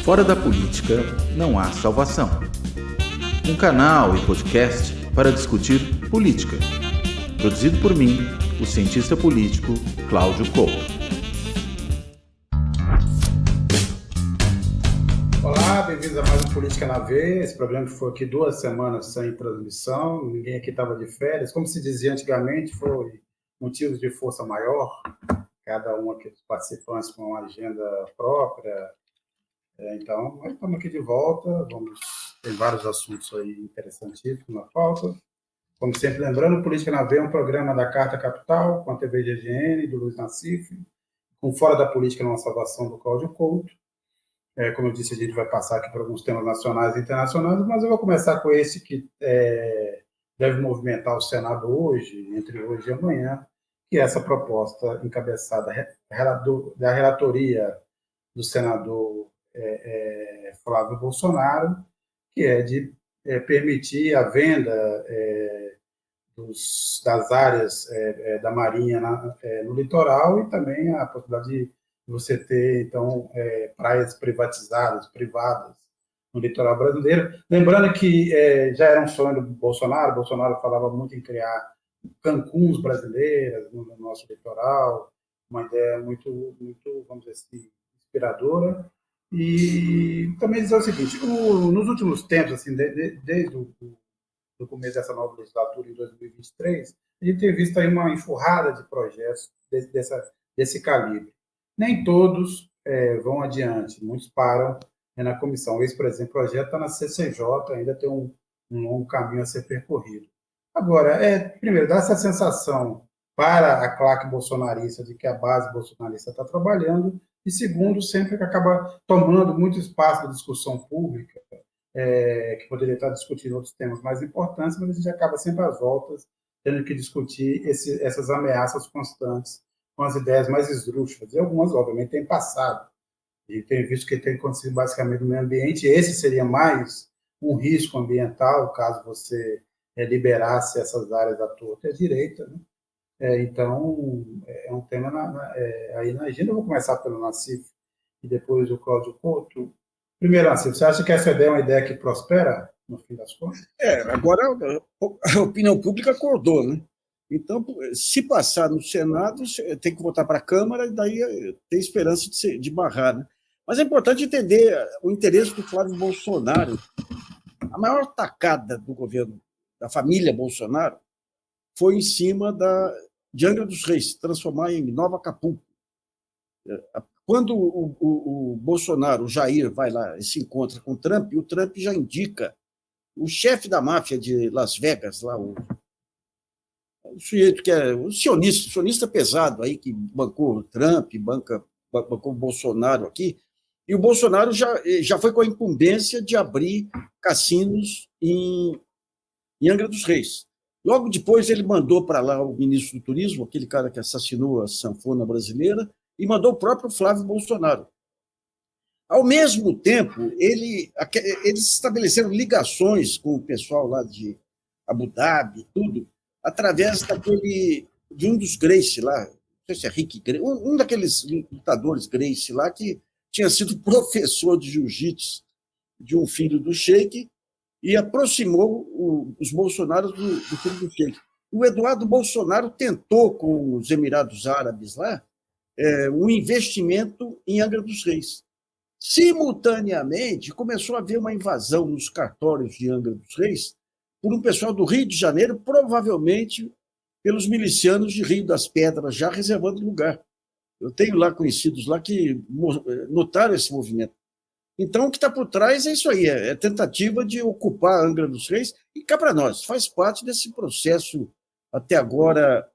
Fora da política não há salvação. Um canal e podcast para discutir política. Produzido por mim, o cientista político Cláudio Couto. Olá, bem-vindos a mais um Política na Veia. Esse programa ficou aqui 2 semanas sem transmissão, ninguém aqui estava de férias. Como se dizia antigamente, foi motivos de força maior, cada um aqui dos participantes com uma agenda própria. Então, nós estamos aqui de volta, tem vários assuntos aí interessantíssimos na pauta. Como sempre, lembrando, Política na Veia é um programa da Carta Capital, com a TV GGN, do Luiz Nassif, com Fora da Política não há salvação, do Cláudio Couto. Como eu disse, a gente vai passar aqui por alguns temas nacionais e internacionais, mas eu vou começar com esse que deve movimentar o Senado hoje, entre hoje e amanhã, que é essa proposta encabeçada da relatoria do senador Flávio Bolsonaro, que é de permitir a venda das áreas da Marinha no litoral e também a possibilidade de você ter, então, praias privatizadas, privadas, no litoral brasileiro. Lembrando que já era um sonho do Bolsonaro. Bolsonaro falava muito em criar Cancuns brasileiras no nosso litoral, uma ideia muito, vamos dizer assim, inspiradora. E também dizer o seguinte, nos últimos tempos, assim, desde o começo dessa nova legislatura, em 2023, a gente tem visto aí uma enxurrada de projetos desse calibre. Nem todos vão adiante, muitos param na comissão. Esse, por exemplo, projeto está na CCJ, ainda tem um longo caminho a ser percorrido. Agora, primeiro, dá essa sensação para a claque bolsonarista de que a base bolsonarista está trabalhando, e segundo, sempre que acaba tomando muito espaço da discussão pública, que poderia estar discutindo outros temas mais importantes, mas a gente acaba sempre às voltas tendo que discutir essas ameaças constantes com as ideias mais esdrúxulas. E algumas, obviamente, têm passado. E tem visto que tem acontecido basicamente no meio ambiente. Esse seria mais um risco ambiental, caso você liberasse essas áreas à torta e à direita, né? Então, é um tema aí na agenda. Eu vou começar pelo Nassif e depois o Cláudio Couto. Primeiro, Nassif, você acha que essa ideia é uma ideia que prospera, no fim das contas? Agora a opinião pública acordou, né? Então, se passar no Senado, tem que voltar para a Câmara e daí tem esperança de barrar, né? Mas é importante entender o interesse do Flávio Bolsonaro. A maior tacada do governo, da família Bolsonaro, foi em cima de Angra dos Reis, transformar em Nova Acapulco. Quando o Bolsonaro, o Jair, vai lá e se encontra com o Trump já indica o chefe da máfia de Las Vegas, lá, o sujeito que é o sionista pesado aí, que bancou o Trump, bancou o Bolsonaro aqui, e o Bolsonaro já foi com a incumbência de abrir cassinos em Angra dos Reis. Logo depois, ele mandou para lá o ministro do Turismo, aquele cara que assassinou a sanfona brasileira, e mandou o próprio Flávio Bolsonaro. Ao mesmo tempo, eles estabeleceram ligações com o pessoal lá de Abu Dhabi, tudo, através de um dos Gracie lá, não sei se é Rick Gracie, um daqueles lutadores Gracie lá, que tinha sido professor de jiu-jitsu de um filho do Sheik, e aproximou os Bolsonaros do filho do Sheik. O Eduardo Bolsonaro tentou, com os Emirados Árabes lá, um investimento em Angra dos Reis. Simultaneamente, começou a haver uma invasão nos cartórios de Angra dos Reis por um pessoal do Rio de Janeiro, provavelmente pelos milicianos de Rio das Pedras, já reservando lugar. Eu tenho lá conhecidos lá que notaram esse movimento. Então, o que está por trás é isso aí, é tentativa de ocupar a Angra dos Reis, e cá para nós, faz parte desse processo, até agora,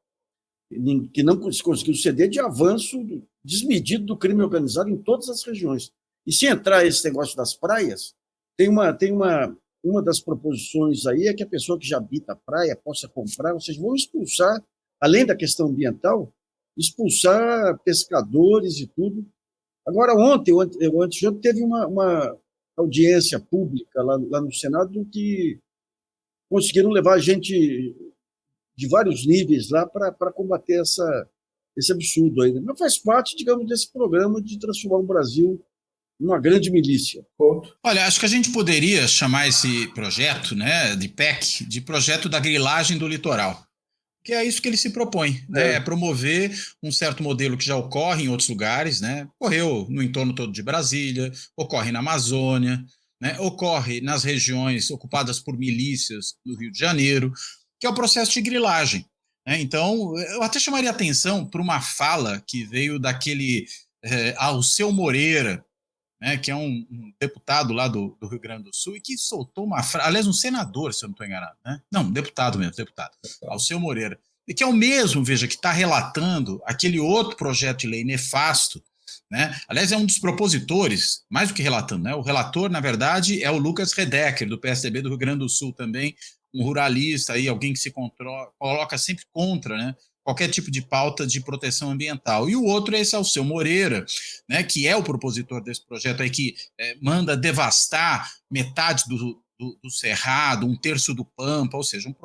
que não se conseguiu ceder, de avanço desmedido do crime organizado em todas as regiões. E se entrar esse negócio das praias, tem uma das proposições aí é que a pessoa que já habita a praia possa comprar, ou seja, vão expulsar, além da questão ambiental, expulsar pescadores e tudo. Agora, ontem teve uma audiência pública lá no Senado que conseguiram levar gente de vários níveis lá para combater esse absurdo aí. Mas faz parte, digamos, desse programa de transformar o Brasil numa grande milícia. Olha, acho que a gente poderia chamar esse projeto, né, de PEC, de projeto da grilagem do litoral. Que é isso que ele se propõe, né? É promover um certo modelo que já ocorre em outros lugares, né? Ocorreu no entorno todo de Brasília, ocorre na Amazônia, né? Ocorre nas regiões ocupadas por milícias do Rio de Janeiro, que é o processo de grilagem, né? Então, eu até chamaria atenção para uma fala que veio daquele Alceu Moreira, né, que é um deputado lá do Rio Grande do Sul, e que soltou uma frase, aliás, um senador, se eu não estou enganado, né? Não, deputado mesmo, Alceu Moreira, e que é o mesmo, veja, que está relatando aquele outro projeto de lei nefasto, né? Aliás, é um dos propositores, mais do que relatando, né? O relator, na verdade, é o Lucas Redecker, do PSDB do Rio Grande do Sul também, um ruralista, aí, alguém que se coloca sempre contra, né, qualquer tipo de pauta de proteção ambiental. E o outro é esse Alceu Moreira, né, que é o propositor desse projeto aí, que manda devastar metade do Cerrado, um terço do Pampa, ou seja, um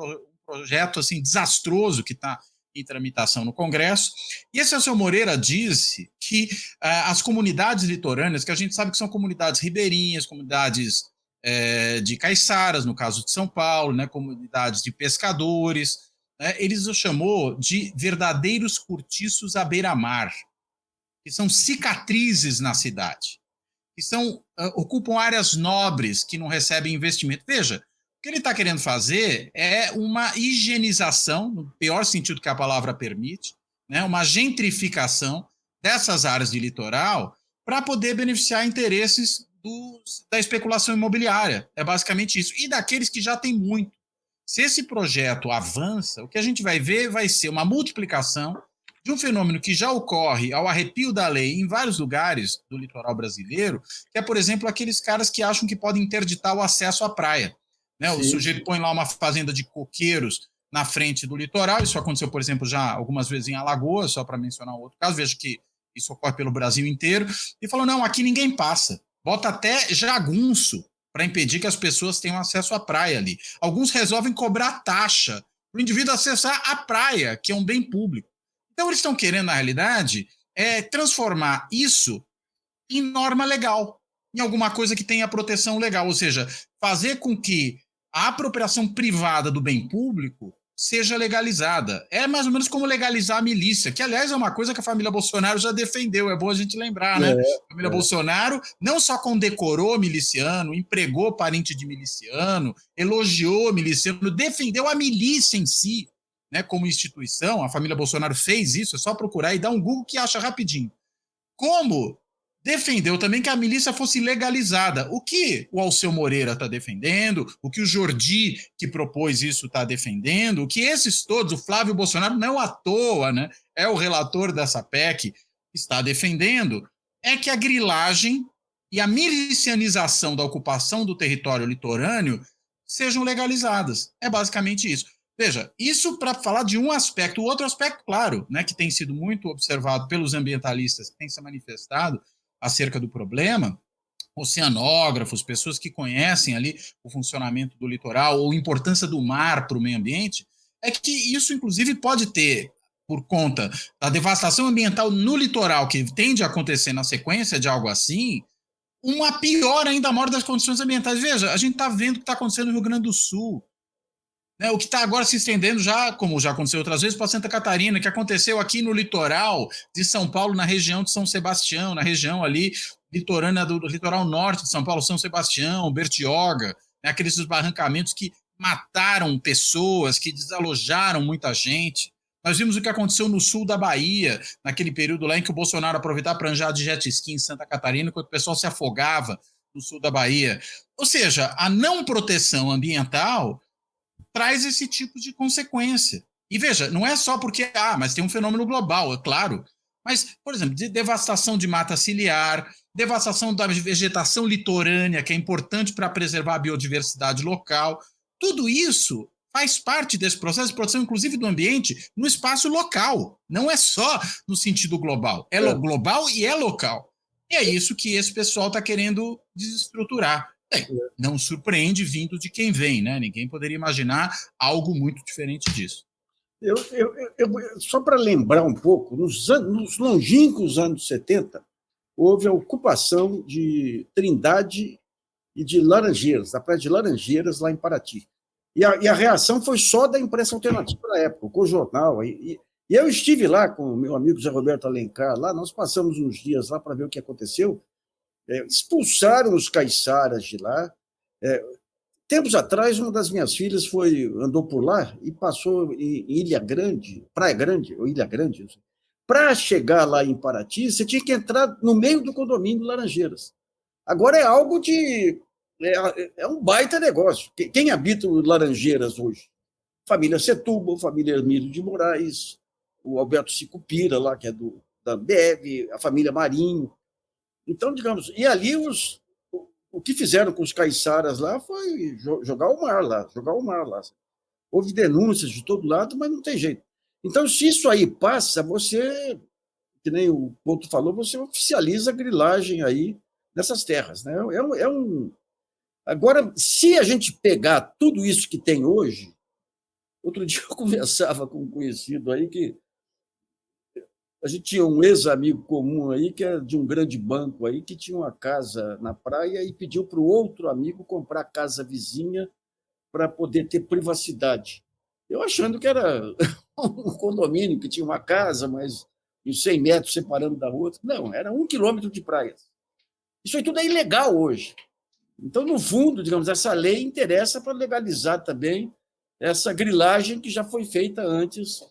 projeto assim, desastroso que está em tramitação no Congresso. E esse Alceu Moreira disse que as comunidades litorâneas, que a gente sabe que são comunidades ribeirinhas, comunidades de caiçaras, no caso de São Paulo, né, comunidades de pescadores, eles o chamou de verdadeiros cortiços à beira-mar, que são cicatrizes na cidade, que ocupam áreas nobres que não recebem investimento. Veja, o que ele está querendo fazer é uma higienização, no pior sentido que a palavra permite, né, uma gentrificação dessas áreas de litoral para poder beneficiar interesses da especulação imobiliária. É basicamente isso. E daqueles que já têm muito. Se esse projeto avança, o que a gente vai ver vai ser uma multiplicação de um fenômeno que já ocorre ao arrepio da lei em vários lugares do litoral brasileiro, que é, por exemplo, aqueles caras que acham que podem interditar o acesso à praia, né? O sujeito põe lá uma fazenda de coqueiros na frente do litoral. Isso aconteceu, por exemplo, já algumas vezes em Alagoas, só para mencionar um outro caso. Veja que isso ocorre pelo Brasil inteiro. E falou, não, aqui ninguém passa. Bota até jagunço para impedir que as pessoas tenham acesso à praia ali. Alguns resolvem cobrar taxa para o indivíduo acessar a praia, que é um bem público. Então, eles estão querendo, na realidade, transformar isso em norma legal, em alguma coisa que tenha proteção legal, ou seja, fazer com que a apropriação privada do bem público seja legalizada. É mais ou menos como legalizar a milícia, que, aliás, é uma coisa que a família Bolsonaro já defendeu, é bom a gente lembrar, né? A família Bolsonaro não só condecorou miliciano, empregou parente de miliciano, elogiou miliciano, defendeu a milícia em si, né, como instituição. A família Bolsonaro fez isso, é só procurar e dar um Google que acha rapidinho. Como defendeu também que a milícia fosse legalizada. O que o Alceu Moreira está defendendo, o que o Jordi, que propôs isso, está defendendo, o que esses todos, o Flávio Bolsonaro, não à toa, né, é o relator dessa PEC, está defendendo, é que a grilagem e a milicianização da ocupação do território litorâneo sejam legalizadas. É basicamente isso. Veja, isso para falar de um aspecto. O outro aspecto, claro, né, que tem sido muito observado pelos ambientalistas, que tem se manifestado acerca do problema, oceanógrafos, pessoas que conhecem ali o funcionamento do litoral ou a importância do mar para o meio ambiente, é que isso, inclusive, pode ter, por conta da devastação ambiental no litoral, que tende a acontecer na sequência de algo assim, uma pior ainda maior das condições ambientais. Veja, a gente está vendo o que está acontecendo no Rio Grande do Sul, né, o que está agora se estendendo já, como já aconteceu outras vezes, para Santa Catarina, que aconteceu aqui no litoral de São Paulo, na região de São Sebastião, na região ali litorânea do litoral norte de São Paulo, São Sebastião, Bertioga, né, aqueles desbarrancamentos que mataram pessoas, que desalojaram muita gente. Nós vimos o que aconteceu no sul da Bahia, naquele período lá em que o Bolsonaro aproveitava para andar de jet ski em Santa Catarina, enquanto o pessoal se afogava no sul da Bahia. Ou seja, a não proteção ambiental traz esse tipo de consequência. E veja, não é só porque, mas tem um fenômeno global, é claro, mas, por exemplo, de devastação de mata ciliar, devastação da vegetação litorânea, que é importante para preservar a biodiversidade local, tudo isso faz parte desse processo de proteção, inclusive do ambiente, no espaço local, não é só no sentido global, é global e é local. E é isso que esse pessoal está querendo desestruturar. Bem, não surpreende vindo de quem vem, né? Ninguém poderia imaginar algo muito diferente disso. Só para lembrar um pouco, nos longínquos anos 70, houve a ocupação de Trindade e de Laranjeiras, da praia de Laranjeiras, lá em Paraty. E a reação foi só da imprensa alternativa na época, com o jornal. E eu estive lá com o meu amigo Zé Roberto Alencar, lá, nós passamos uns dias lá para ver o que aconteceu. Expulsaram os caiçaras de lá. Tempos atrás, uma das minhas filhas andou por lá e passou em Ilha Grande, Praia Grande, ou Ilha Grande. Para chegar lá em Paraty, você tinha que entrar no meio do condomínio Laranjeiras. Agora é algo de... É um baita negócio. Quem habita o Laranjeiras hoje? Família Setúbal, família Hermílio de Moraes, o Alberto Sicupira, lá, que é da Ambev, a família Marinho. Então, digamos, e ali o que fizeram com os caiçaras lá foi jogar o mar lá. Houve denúncias de todo lado, mas não tem jeito. Então, se isso aí passa, você, que nem o Couto falou, você oficializa a grilagem aí nessas terras, né? Agora, se a gente pegar tudo isso que tem hoje, outro dia eu conversava com um conhecido aí que a gente tinha um ex-amigo comum aí que era de um grande banco aí que tinha uma casa na praia e pediu para o outro amigo comprar a casa vizinha para poder ter privacidade. Eu achando que era um condomínio que tinha uma casa, mas uns 100 metros separando da outra. Não, era 1 quilômetro de praias. Isso aí tudo é ilegal hoje. Então, no fundo, digamos, essa lei interessa para legalizar também essa grilagem que já foi feita antes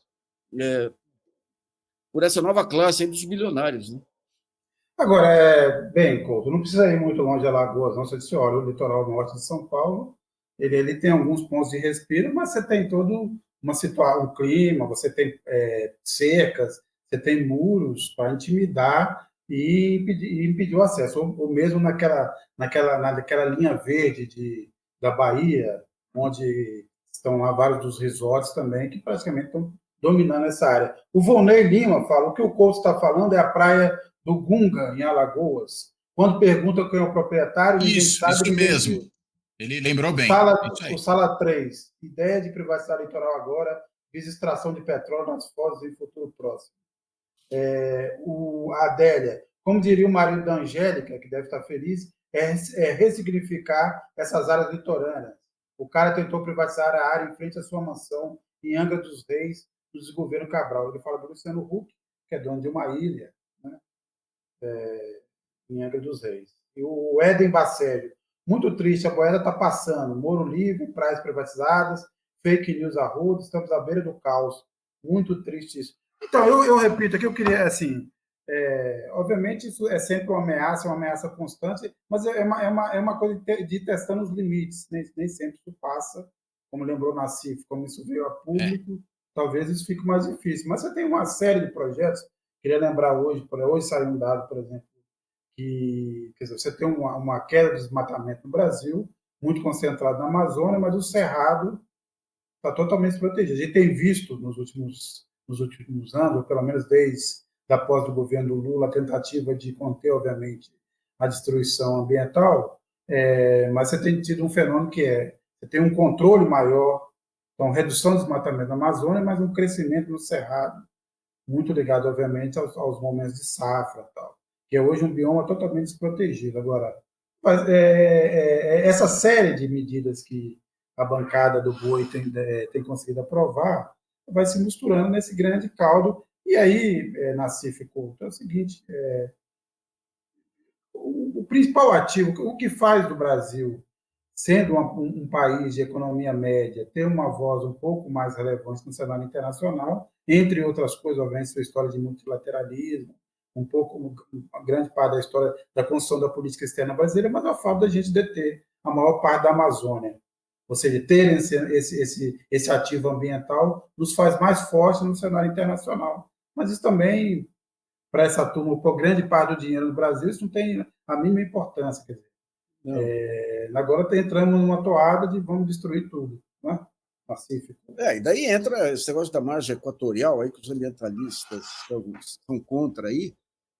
por essa nova classe aí dos bilionários, né? Agora, bem, Couto, não precisa ir muito longe de Alagoas, não. Você disse, olha, o litoral norte de São Paulo, ele tem alguns pontos de respiro, mas você tem todo um clima, você tem cercas, você tem muros para intimidar e impedir o acesso. Ou mesmo naquela linha verde da Bahia, onde estão lá vários dos resorts também, que praticamente estão dominando essa área. O Volney Lima fala, o que o Couto está falando é a praia do Gunga, em Alagoas. Quando pergunta quem é o proprietário, ninguém sabe. Isso mesmo. Ele lembrou bem. O Sala 3, ideia de privatizar o litoral agora, visa extração de petróleo nas fozes em futuro próximo. A Adélia, como diria o marido da Angélica, que deve estar feliz, é ressignificar essas áreas litorâneas. O cara tentou privatizar a área em frente à sua mansão, em Angra dos Reis, no desgoverno Cabral. Ele fala do Luciano Huck, que é dono de uma ilha, né? Em Angra dos Reis. E o Éden Bacélio, muito triste, a boiada está passando, Moro livre, praias privatizadas, fake news a rodo, estamos à beira do caos. Muito triste isso. Então, eu repito aqui, eu queria, assim, obviamente isso é sempre uma ameaça constante, mas é uma coisa de ir testando os limites, nem sempre isso passa, como lembrou Nassif, como isso veio a público, talvez isso fique mais difícil. Mas você tem uma série de projetos, queria lembrar hoje saiu um dado, por exemplo, que, quer dizer, você tem uma queda de desmatamento no Brasil, muito concentrado na Amazônia, mas o Cerrado está totalmente protegido. A gente tem visto nos últimos anos, ou pelo menos desde a posse do governo do Lula, a tentativa de conter, obviamente, a destruição ambiental, mas você tem tido um fenômeno que você tem um controle maior, então, redução do desmatamento na Amazônia, mas um crescimento no Cerrado, muito ligado, obviamente, aos momentos de safra e tal, que é hoje um bioma totalmente desprotegido. Agora, essa série de medidas que a bancada do Boi tem conseguido aprovar vai se misturando nesse grande caldo. E aí, Nassif Couto, é o seguinte, o principal ativo, o que faz do Brasil, sendo um país de economia média, ter uma voz um pouco mais relevante no cenário internacional, entre outras coisas, obviamente, sua história de multilateralismo, uma grande parte da história da construção da política externa brasileira, mas é o fato da gente deter a maior parte da Amazônia. Ou seja, ter esse ativo ambiental nos faz mais fortes no cenário internacional. Mas isso também, para essa turma, por grande parte do dinheiro do Brasil, isso não tem a mínima importância. Quer dizer, agora entramos numa toada de vamos destruir tudo, né? Pacífico. E daí entra esse negócio da margem equatorial, aí, que os ambientalistas estão contra aí,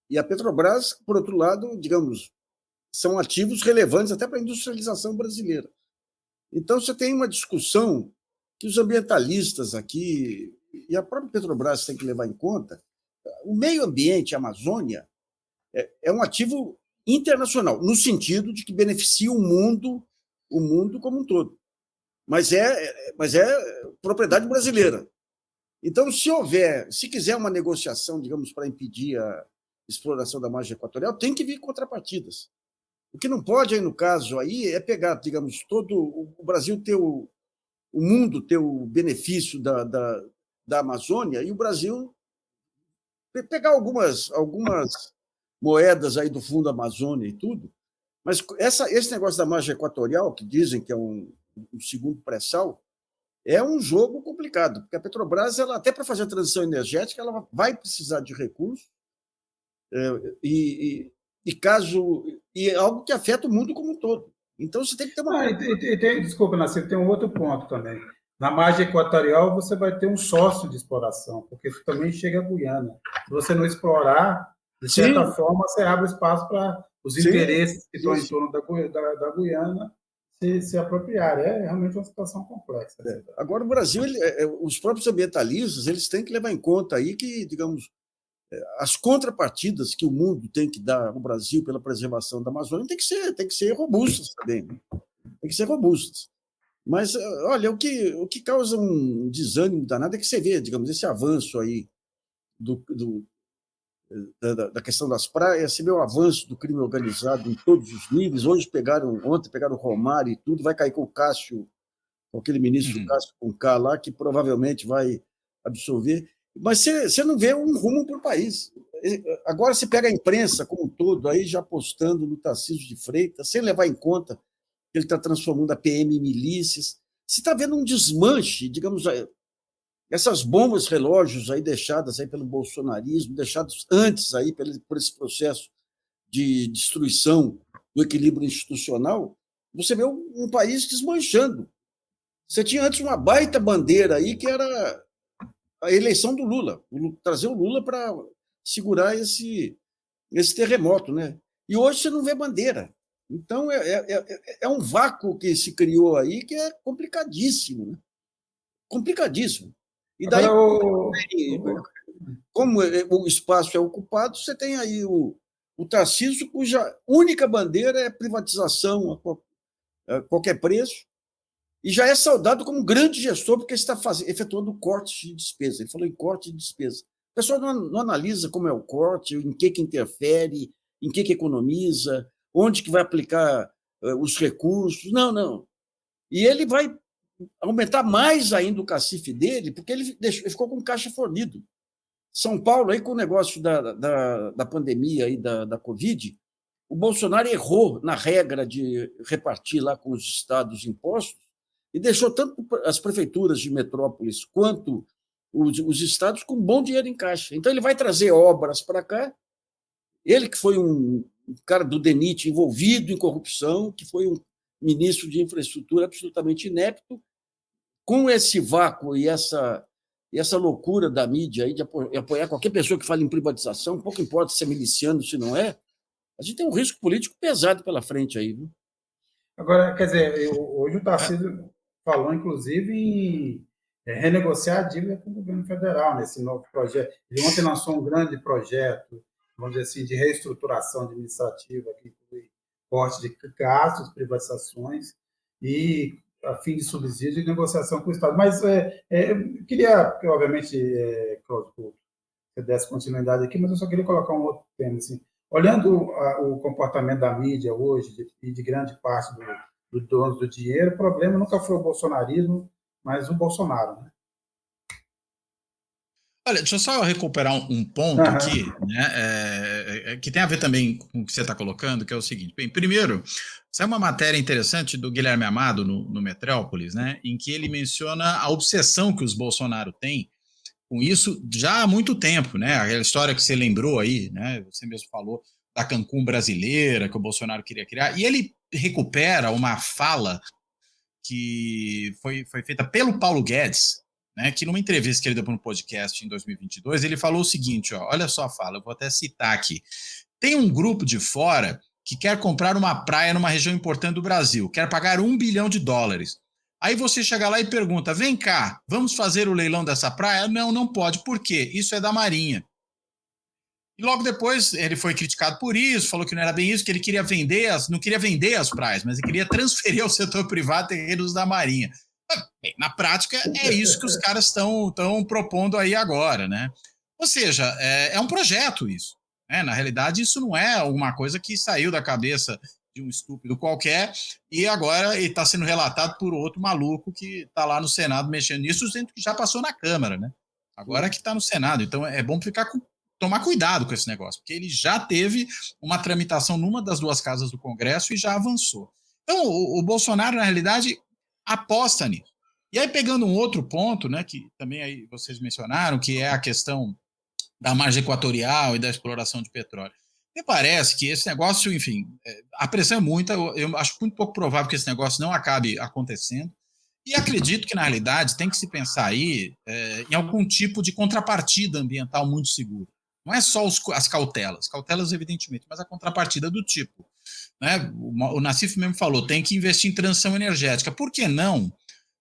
e a Petrobras, por outro lado, digamos, são ativos relevantes até para a industrialização brasileira. Então, você tem uma discussão que os ambientalistas aqui, e a própria Petrobras tem que levar em conta, o meio ambiente, a Amazônia, é um ativo internacional, no sentido de que beneficia o mundo como um todo. Mas é propriedade brasileira. Então, se quiser uma negociação, digamos, para impedir a exploração da margem equatorial, tem que vir contrapartidas. O que não pode, aí, no caso, aí, é pegar, digamos, todo o Brasil ter o mundo ter o benefício da Amazônia e o Brasil pegar algumas moedas aí do Fundo Amazônia e tudo, mas esse negócio da margem equatorial, que dizem que é um segundo pré-sal, é um jogo complicado, porque a Petrobras, ela, até para fazer a transição energética, ela vai precisar de recursos e algo que afeta o mundo como um todo. Então, você tem que ter uma... Desculpa, Nassif, tem um outro ponto também. Na margem equatorial, você vai ter um sócio de exploração, porque isso também chega a Guiana. Se você não explorar, de certa forma, você abre espaço para os interesses que estão em torno da Guiana se apropriarem. É realmente uma situação complexa. Agora, o Brasil, os próprios ambientalistas, eles têm que levar em conta aí que, digamos, as contrapartidas que o mundo tem que dar ao Brasil pela preservação da Amazônia tem que ser robustas também. Né? Tem que ser robustas. Mas, olha, o que causa um desânimo danado é que você vê, digamos, esse avanço aí da questão das praias, você vê o avanço do crime organizado em todos os níveis. Ontem pegaram o Romário e tudo, vai cair com o Cássio, com aquele ministro Cássio com K lá, que provavelmente vai absolver. Mas você não vê um rumo para o país. Agora você pega a imprensa como um todo, aí já apostando no Tarcísio de Freitas, sem levar em conta que ele está transformando a PM em milícias. Você está vendo um desmanche, digamos, essas bombas relógios aí deixadas aí pelo bolsonarismo, deixadas antes aí por esse processo de destruição do equilíbrio institucional. Você vê um país desmanchando. Você tinha antes uma baita bandeira aí que era a eleição do Lula, trazer o Lula para segurar esse terremoto, né? E hoje você não vê bandeira. Então, é um vácuo que se criou aí que é complicadíssimo, né? Complicadíssimo. E daí, como o espaço é ocupado, você tem aí o Tarcísio, cuja única bandeira é privatização a qualquer preço, e já é saudado como grande gestor, porque está efetuando cortes de despesa. Ele falou em corte de despesa. O pessoal não analisa como é o corte, em que interfere, em que economiza, onde que vai aplicar os recursos. Não. E ele vai aumentar mais ainda o cacife dele, porque ele ficou com caixa fornido. São Paulo, aí com o negócio da pandemia e da Covid, o Bolsonaro errou na regra de repartir lá com os estados impostos, e deixou tanto as prefeituras de metrópoles quanto os estados com bom dinheiro em caixa. Então, ele vai trazer obras para cá. Ele que foi um cara do DENIT envolvido em corrupção, que foi um ministro de infraestrutura absolutamente inepto, com esse vácuo e essa loucura da mídia aí de apoiar qualquer pessoa que fale em privatização, pouco importa se é miliciano, se não é, a gente tem um risco político pesado pela frente aí. Viu? Agora, quer dizer, hoje o Tarcísio falou, inclusive, em renegociar a dívida com o governo federal nesse novo projeto. Ele ontem lançou um grande projeto, vamos dizer assim, de reestruturação administrativa, que inclui corte de gastos, privatizações e a fim de subsídio e negociação com o Estado. Mas eu queria, obviamente, Cláudio, que você desse continuidade aqui, mas eu só queria colocar um outro tema. Assim, olhando o comportamento da mídia hoje e de grande parte dos donos do dinheiro, o problema nunca foi o bolsonarismo, mas o Bolsonaro, né? Olha, deixa eu só recuperar um ponto aqui, né, que tem a ver também com o que você está colocando, que é o seguinte. Bem, primeiro, saiu uma matéria interessante do Guilherme Amado no Metrópolis, né, em que ele menciona a obsessão que os Bolsonaro têm com isso já há muito tempo, né? Aquela história que você lembrou aí, né? Você mesmo falou da Cancún brasileira que o Bolsonaro queria criar, e ele recupera uma fala que foi feita pelo Paulo Guedes, né, que numa entrevista que ele deu para um podcast em 2022, ele falou o seguinte, olha só a fala, eu vou até citar aqui. Tem um grupo de fora que quer comprar uma praia numa região importante do Brasil, quer pagar $1 bilhão. Aí você chega lá e pergunta, vem cá, vamos fazer o leilão dessa praia? Não pode, por quê? Isso é da Marinha. E logo depois ele foi criticado por isso, falou que não era bem isso, que ele queria não queria vender as praias, mas ele queria transferir ao setor privado terrenos da Marinha. Bem, na prática, é isso que os caras estão propondo aí agora, né? Ou seja, é um projeto isso. Né? Na realidade, isso não é alguma coisa que saiu da cabeça de um estúpido qualquer e agora está sendo relatado por outro maluco que está lá no Senado mexendo nisso, sendo que já passou na Câmara, né? Agora que está no Senado. Então, é bom tomar cuidado com esse negócio, porque ele já teve uma tramitação numa das duas casas do Congresso e já avançou. Então, o Bolsonaro, na realidade, aposta nisso. E aí, pegando um outro ponto, né, que também aí vocês mencionaram, que é a questão da margem equatorial e da exploração de petróleo. Me parece que esse negócio, enfim, a pressão é muita, eu acho muito pouco provável que esse negócio não acabe acontecendo, e acredito que, na realidade, tem que se pensar aí em algum tipo de contrapartida ambiental muito segura. Não é só as cautelas, evidentemente, mas a contrapartida do tipo. Né? O Nassif mesmo falou, tem que investir em transição energética. Por que não,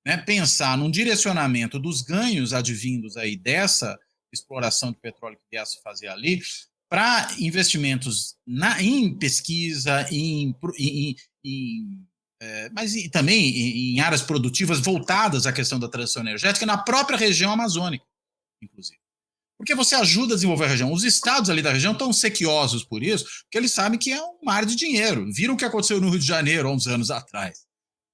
né, pensar num direcionamento dos ganhos advindos aí dessa exploração de petróleo que viesse fazer ali, para investimentos em pesquisa, mas também em áreas produtivas voltadas à questão da transição energética na própria região amazônica, inclusive. Porque você ajuda a desenvolver a região. Os estados ali da região estão sequiosos por isso, porque eles sabem que é um mar de dinheiro. Viram o que aconteceu no Rio de Janeiro há uns anos atrás.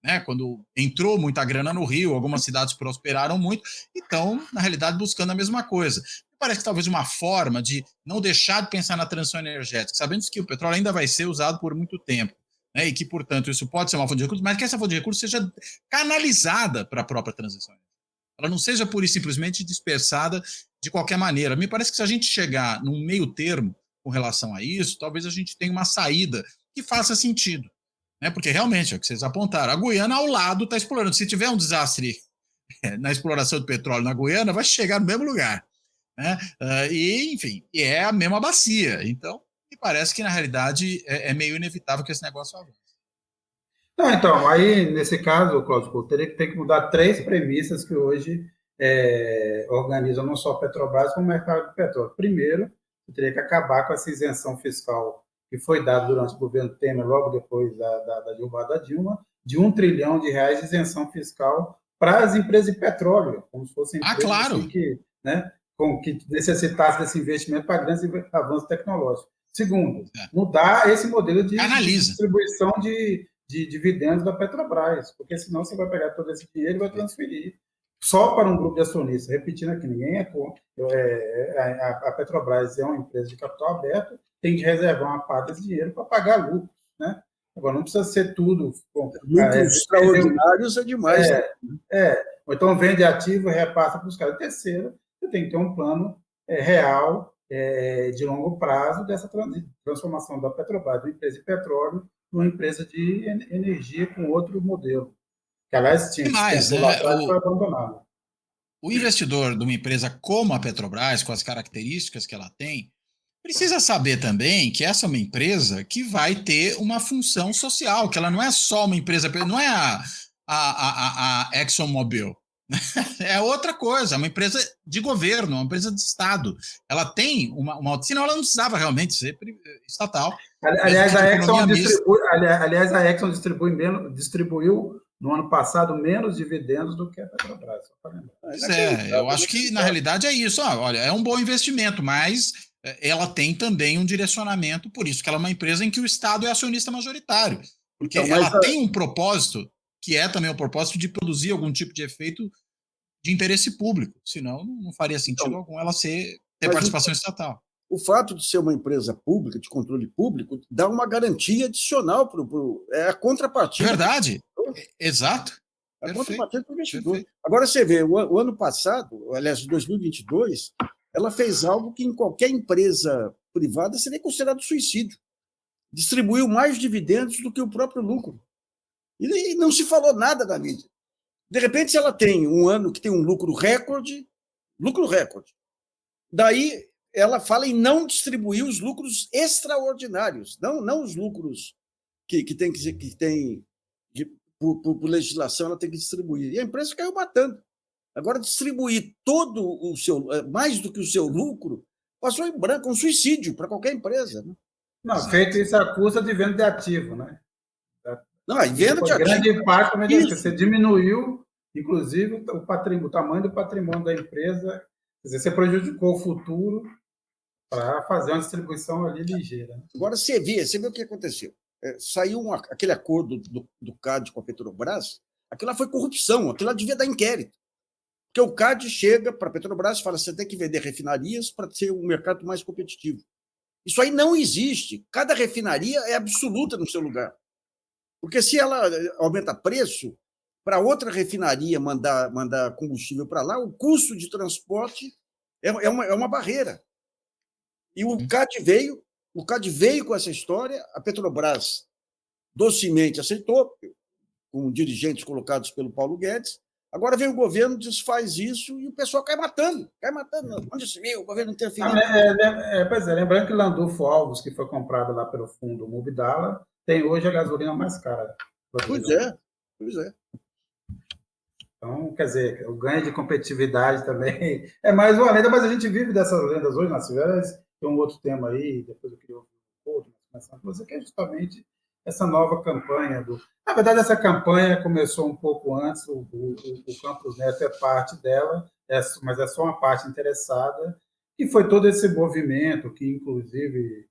Né? Quando entrou muita grana no Rio, algumas cidades prosperaram muito e estão, na realidade, buscando a mesma coisa. Parece que talvez uma forma de não deixar de pensar na transição energética, sabendo que o petróleo ainda vai ser usado por muito tempo, né? E que, portanto, isso pode ser uma fonte de recursos, mas que essa fonte de recursos seja canalizada para a própria transição. Ela não seja pura e simplesmente dispersada de qualquer maneira. Me parece que se a gente chegar num meio termo com relação a isso, talvez a gente tenha uma saída que faça sentido. Né? Porque realmente, é o que vocês apontaram, a Guiana ao lado está explorando. Se tiver um desastre na exploração de petróleo na Guiana, vai chegar no mesmo lugar. Né? E, enfim, é a mesma bacia. Então, me parece que, na realidade, é meio inevitável que esse negócio avance. Então, aí, nesse caso, Cláudio, teria que mudar 3 premissas que hoje organizam não só a Petrobras, como o mercado de petróleo. Primeiro, teria que acabar com essa isenção fiscal que foi dada durante o governo Temer, logo depois da derrubada da Dilma, de R$1 trilhão de isenção fiscal para as empresas de petróleo, como se fossem empresas claro. assim que necessitassem desse investimento para grandes avanços tecnológicos. Segundo, mudar esse modelo de distribuição de dividendos da Petrobras, porque senão você vai pegar todo esse dinheiro e vai transferir só para um grupo de acionistas. Repetindo aqui, ninguém é contra. A Petrobras é uma empresa de capital aberto, tem que reservar uma parte desse dinheiro para pagar lucro, né? Agora, não precisa ser tudo. Lucros extraordinários é demais. Ou então vende ativo e repassa para os caras. Terceiro, você tem que ter um plano real, de longo prazo, dessa transformação da Petrobras, de uma empresa de petróleo, numa empresa de energia com outro modelo. Que, aliás, tinha lá atrás, foi abandonado. O investidor de uma empresa como a Petrobras, com as características que ela tem, precisa saber também que essa é uma empresa que vai ter uma função social, que ela não é só uma empresa, não é a ExxonMobil. É outra coisa, é uma empresa de governo, uma empresa de Estado. Ela tem uma senão ela não precisava realmente ser estatal. Aliás, a Exxon distribuiu no ano passado menos dividendos do que a Petrobras. Pois eu acho que na realidade é isso. Olha, é um bom investimento, mas ela tem também um direcionamento, por isso que ela é uma empresa em que o Estado é acionista majoritário. Porque ela tem um propósito, que é também o propósito de produzir algum tipo de efeito de interesse público, senão não faria sentido algum ela ter participação estatal. O fato de ser uma empresa pública, de controle público, dá uma garantia adicional para a contrapartida. Verdade, exato. A contrapartida para o investidor. Perfeito. Agora você vê, o ano passado, aliás, 2022, ela fez algo que em qualquer empresa privada seria considerado suicídio. Distribuiu mais dividendos do que o próprio lucro. E não se falou nada da mídia. De repente, ela tem um ano que tem um lucro recorde, daí ela fala em não distribuir os lucros extraordinários, não os lucros que por legislação ela tem que distribuir. E a empresa caiu matando. Agora, distribuir todo o seu, mais do que o seu lucro, passou em branco, um suicídio para qualquer empresa. Né? Não, feito isso à custa de venda de ativo, né? Não, a venda de ativo. Grande parte também disso, você diminuiu, inclusive, o tamanho do patrimônio da empresa, quer dizer, você prejudicou o futuro para fazer uma distribuição ali ligeira. Né? Agora, você vê o que aconteceu. Saiu aquele acordo do CAD com a Petrobras, aquilo lá foi corrupção, aquilo lá devia dar inquérito. Porque o CAD chega para a Petrobras e fala: você tem que vender refinarias para ser um mercado mais competitivo. Isso aí não existe. Cada refinaria é absoluta no seu lugar. Porque se ela aumenta preço, para outra refinaria mandar combustível para lá, o custo de transporte é uma barreira. E o CAD veio com essa história, a Petrobras docemente aceitou, com dirigentes colocados pelo Paulo Guedes. Agora vem o governo, desfaz isso e o pessoal cai matando. Onde se viu? O governo interferindo. Pois é, lembrando que Landulfo Alves, que foi comprado lá pelo fundo Mubdala, tem hoje a gasolina mais cara. Pois é. Então, quer dizer, o ganho de competitividade também é mais uma lenda, mas a gente vive dessas lendas hoje, nas cidades. Tem um outro tema aí, depois eu queria ouvir um pouco, você que é justamente essa nova campanha. Na verdade, essa campanha começou um pouco antes, o Campos Neto é parte dela, mas é só uma parte interessada, e foi todo esse movimento que, inclusive,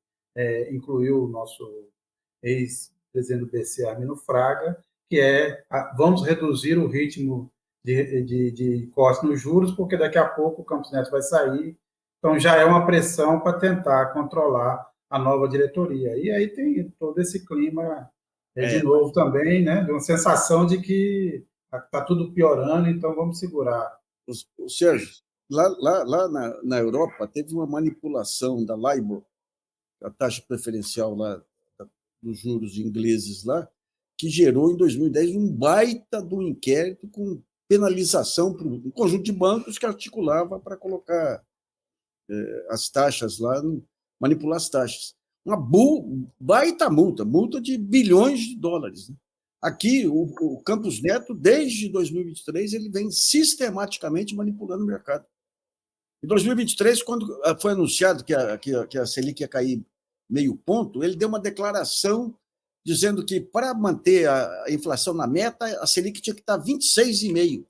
incluiu o nosso ex-presidente do BC, Armino Fraga, que vamos reduzir o ritmo de corte nos juros, porque daqui a pouco o Campos Neto vai sair, então já é uma pressão para tentar controlar a nova diretoria. E aí tem todo esse clima, de novo também, né, de uma sensação de que está tudo piorando, então vamos segurar. Sérgio, lá na Europa teve uma manipulação da LIBOR, a taxa preferencial lá dos juros ingleses lá, que gerou em 2010 um baita do inquérito com penalização para um conjunto de bancos que articulava para colocar as taxas lá, manipular as taxas. Uma baita multa de bilhões de dólares. Né? Aqui, o Campos Neto, desde 2023, ele vem sistematicamente manipulando o mercado. Em 2023, quando foi anunciado que a Selic ia cair meio ponto, ele deu uma declaração dizendo que, para manter a inflação na meta, a Selic tinha que estar 26,5%.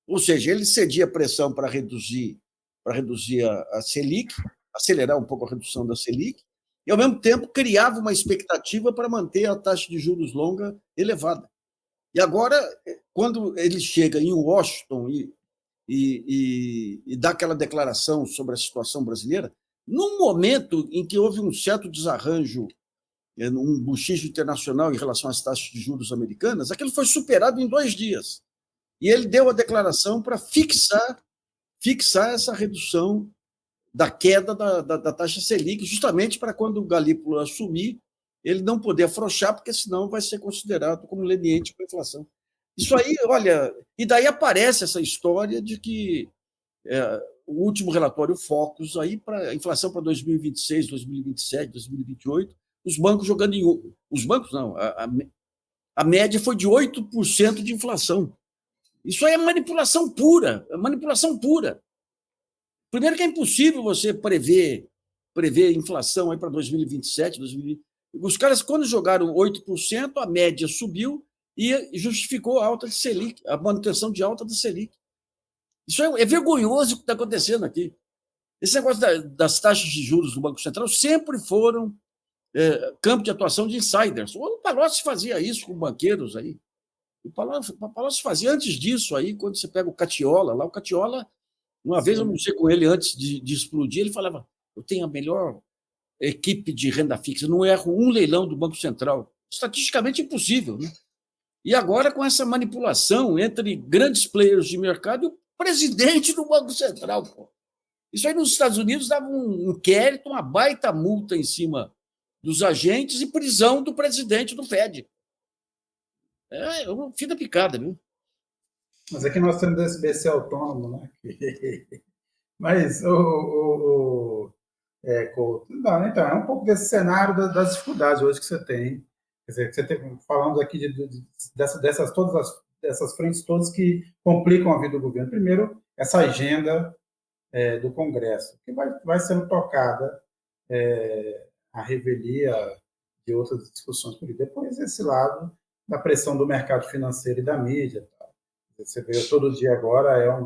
Ou seja, ele cedia pressão para reduzir a Selic, acelerar um pouco a redução da Selic, e, ao mesmo tempo, criava uma expectativa para manter a taxa de juros longa elevada. E agora, quando ele chega em Washington e dá aquela declaração sobre a situação brasileira, num momento em que houve um certo desarranjo, um bochicho internacional em relação às taxas de juros americanas, aquilo foi superado em 2 dias. E ele deu a declaração para fixar essa redução da queda da taxa Selic, justamente para quando o Galípolo assumir, ele não poder afrouxar, porque senão vai ser considerado como leniente com a inflação. Isso aí, olha, e daí aparece essa história de que o último relatório Focus, aí para a inflação para 2026, 2027, 2028, os bancos jogando em... Os bancos não, a média foi de 8% de inflação. Isso aí é manipulação pura, Primeiro que é impossível você prever inflação aí para 2027, 2020. Os caras, quando jogaram 8%, a média subiu e justificou a alta de Selic, a manutenção de alta da Selic. Isso é vergonhoso o que está acontecendo aqui. Esse negócio das taxas de juros do Banco Central sempre foram campo de atuação de insiders. O Palocci fazia isso com banqueiros aí. O Palocci fazia antes disso aí, quando você pega o Catiola, lá o Catiola, uma vez eu almocei com ele antes de explodir, ele falava: eu tenho a melhor equipe de renda fixa, não erro um leilão do Banco Central. Estatisticamente impossível, né? E agora, com essa manipulação entre grandes players de mercado e o presidente do Banco Central. Pô. Isso aí nos Estados Unidos dava um inquérito, uma baita multa em cima dos agentes e prisão do presidente do Fed. É uma fim da picada, viu? Mas aqui nós temos esse BC autônomo, né? Mas não, então, é um pouco desse cenário das dificuldades hoje que você tem. Quer dizer, você tem, falando aqui todas essas frentes todas que complicam a vida do governo. Primeiro, essa agenda do Congresso, que vai sendo tocada a revelia de outras discussões políticas. Depois, esse lado da pressão do mercado financeiro e da mídia. Tá? Você vê todo dia agora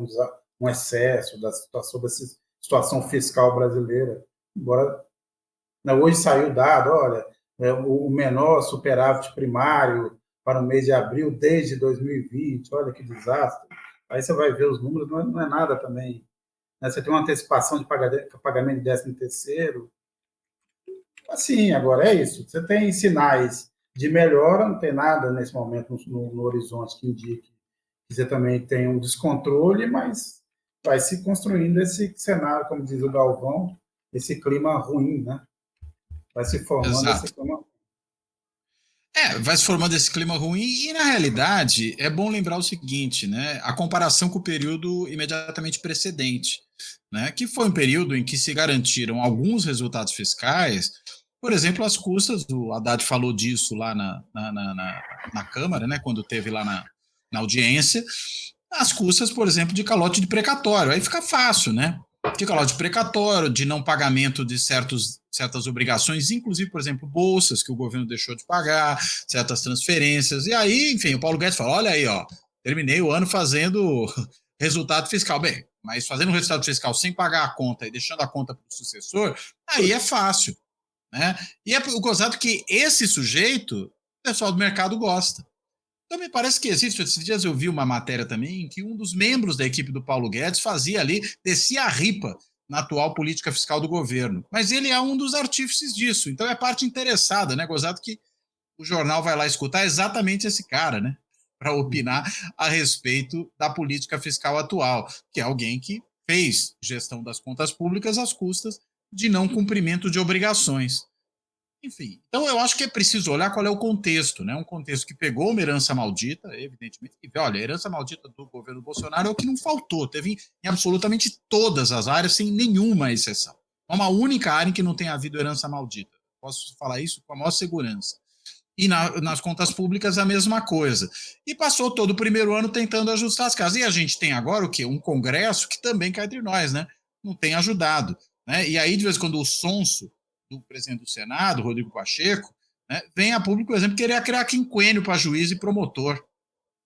um excesso sobre essa situação fiscal brasileira. Embora hoje saiu o dado, olha, o menor superávit primário para o mês de abril desde 2020, olha que desastre. Aí você vai ver os números, não é nada também. Né? Você tem uma antecipação de pagamento de 13º. Assim, agora é isso. Você tem sinais de melhora, não tem nada nesse momento no horizonte que indique que você também tem um descontrole, mas vai se construindo esse cenário, como diz o Galvão, esse clima ruim, né? Vai se formando esse clima. Vai se formando esse clima ruim e, na realidade, é bom lembrar o seguinte, né? A comparação com o período imediatamente precedente, né? Que foi um período em que se garantiram alguns resultados fiscais, por exemplo, as custas, o Haddad falou disso lá na Câmara, né? Quando teve lá na audiência, as custas, por exemplo, de calote de precatório. Aí fica fácil, né? De calote de precatório, de não pagamento de certas obrigações, inclusive, por exemplo, bolsas que o governo deixou de pagar, certas transferências. E aí, enfim, o Paulo Guedes fala, olha aí, ó, terminei o ano fazendo resultado fiscal. Bem, mas fazendo resultado fiscal sem pagar a conta e deixando a conta para o sucessor, aí é fácil. Né? E é gozado que esse sujeito, o pessoal do mercado gosta. Então me parece que existe, esses dias eu vi uma matéria também em que um dos membros da equipe do Paulo Guedes fazia ali, descia a ripa na atual política fiscal do governo. Mas ele é um dos artífices disso, então é parte interessada, né? Gozado que o jornal vai lá escutar exatamente esse cara, né? Para opinar a respeito da política fiscal atual, que é alguém que fez gestão das contas públicas às custas de não cumprimento de obrigações. Enfim, então eu acho que é preciso olhar qual é o contexto, né? Um contexto que pegou uma herança maldita, evidentemente, e olha, a herança maldita do governo Bolsonaro é o que não faltou, teve em absolutamente todas as áreas, sem nenhuma exceção. Há uma única área em que não tem havido herança maldita. Posso falar isso com a maior segurança. E nas contas públicas a mesma coisa. E passou todo o primeiro ano tentando ajustar as casas. E a gente tem agora o quê? Um Congresso que também cá entre nós, né? Não tem ajudado. Né? E aí, de vez em quando, o sonso do presidente do Senado, Rodrigo Pacheco, né, vem a público, por exemplo, querer criar quinquênio para juiz e promotor.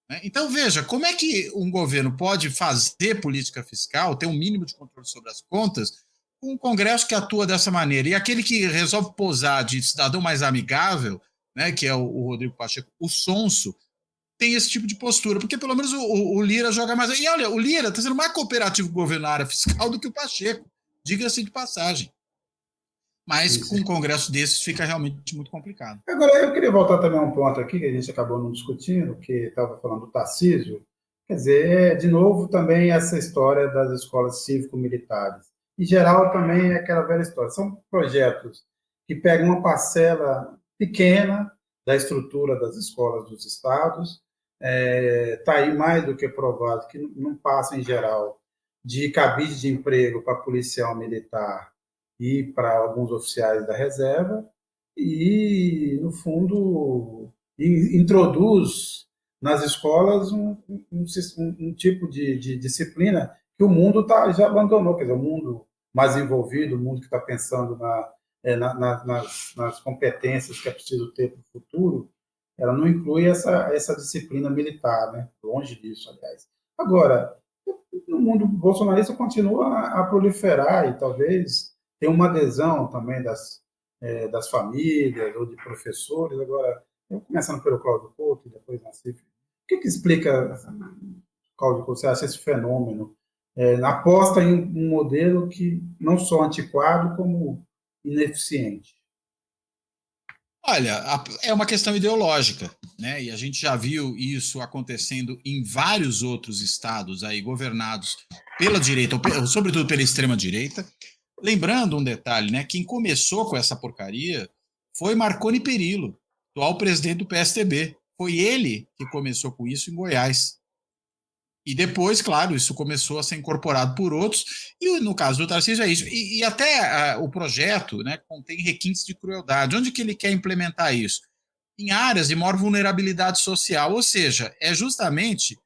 Né? Então, veja, como é que um governo pode fazer política fiscal, ter um mínimo de controle sobre as contas, com um Congresso que atua dessa maneira? E aquele que resolve posar de cidadão mais amigável, né, que é o Rodrigo Pacheco, o sonso, tem esse tipo de postura, porque pelo menos o Lira joga mais. E olha, o Lira está sendo mais cooperativo com o governo na área fiscal do que o Pacheco, diga-se de passagem. Mas com um congresso desses fica realmente muito complicado. Agora, eu queria voltar também a um ponto aqui que a gente acabou não discutindo, que estava falando do Tarcísio. Quer dizer, de novo, também essa história das escolas cívico-militares. Em geral, também é aquela velha história. São projetos que pegam uma parcela pequena da estrutura das escolas dos estados. Está aí mais do que provado que não passa, em geral, de cabide de emprego para policial militar e para alguns oficiais da reserva, e, no fundo, introduz nas escolas um tipo de disciplina que o mundo já abandonou, quer dizer, o mundo mais envolvido, o mundo que está pensando nas competências que é preciso ter para o futuro, ela não inclui essa disciplina militar, né? Longe disso, aliás. Agora, no mundo bolsonarista continua a proliferar e talvez tenha uma adesão também das famílias ou de professores. Agora, começando pelo Cláudio Couto e depois na CIF, o que explica, Cláudio Couto, você acha esse fenômeno? Aposta em um modelo que não só antiquado, como ineficiente. Olha, é uma questão ideológica, né? E a gente já viu isso acontecendo em vários outros estados aí governados pela direita, ou sobretudo pela extrema-direita. Lembrando um detalhe, né? Quem começou com essa porcaria foi Marconi Perillo, atual presidente do PSDB. Foi ele que começou com isso em Goiás. E depois, claro, isso começou a ser incorporado por outros, e no caso do Tarcísio é isso. E até o projeto, né, contém requintes de crueldade. Onde que ele quer implementar isso? Em áreas de maior vulnerabilidade social, ou seja, é justamente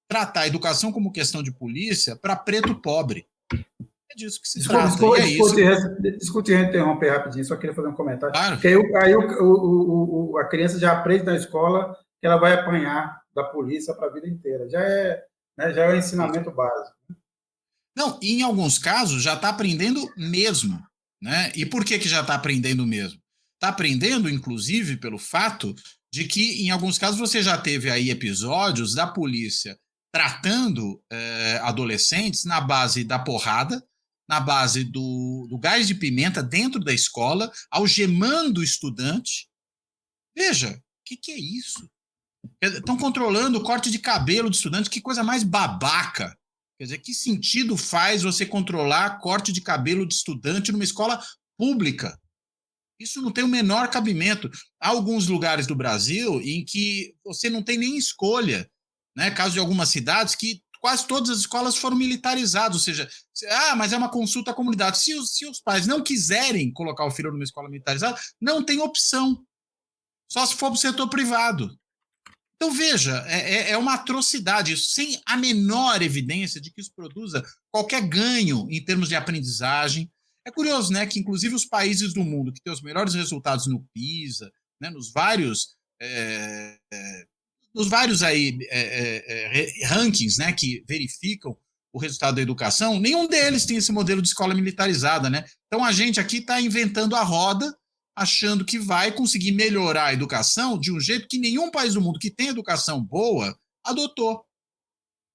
tratar a educação como questão de polícia para preto pobre. É disso que se trata. Desculpe interromper rapidinho, só queria fazer um comentário. Claro. Porque aí a criança já aprende na escola que ela vai apanhar da polícia para a vida inteira. Já é o ensinamento básico. Não, e em alguns casos já está aprendendo mesmo. Né? E por que já está aprendendo mesmo? Está aprendendo, inclusive, pelo fato de que, em alguns casos, você já teve aí episódios da polícia tratando adolescentes na base da porrada, na base do gás de pimenta dentro da escola, algemando o estudante. Veja, o que é isso? Estão controlando o corte de cabelo do estudante, que coisa mais babaca. Quer dizer, que sentido faz você controlar corte de cabelo de estudante numa escola pública? Isso não tem o menor cabimento. Há alguns lugares do Brasil em que você não tem nem escolha, né? Caso de algumas cidades que quase todas as escolas foram militarizadas, ou seja, mas é uma consulta à comunidade. Se os pais não quiserem colocar o filho numa escola militarizada, não tem opção. Só se for para o setor privado. Então, veja, é uma atrocidade, sem a menor evidência de que isso produza qualquer ganho em termos de aprendizagem. É curioso, né, que inclusive os países do mundo que têm os melhores resultados no PISA, né, nos vários aí, rankings, né, que verificam o resultado da educação, nenhum deles tem esse modelo de escola militarizada. Né? Então, a gente aqui está inventando a roda, achando que vai conseguir melhorar a educação de um jeito que nenhum país do mundo que tem educação boa adotou.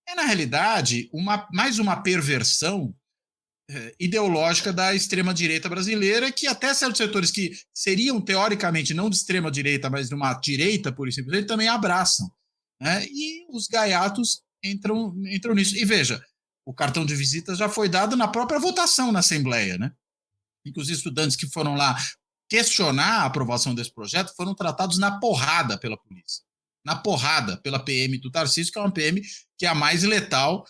É, na realidade, mais uma perversão ideológica da extrema-direita brasileira, que até certos setores que seriam, teoricamente, não de extrema-direita, mas de uma direita, por isso, também abraçam. Né? E os gaiatos entram nisso. E veja, o cartão de visita já foi dado na própria votação na Assembleia. Né? E que os estudantes que foram lá questionar a aprovação desse projeto foram tratados na porrada pela polícia. Na porrada pela PM do Tarcísio, que é uma PM que é a mais letal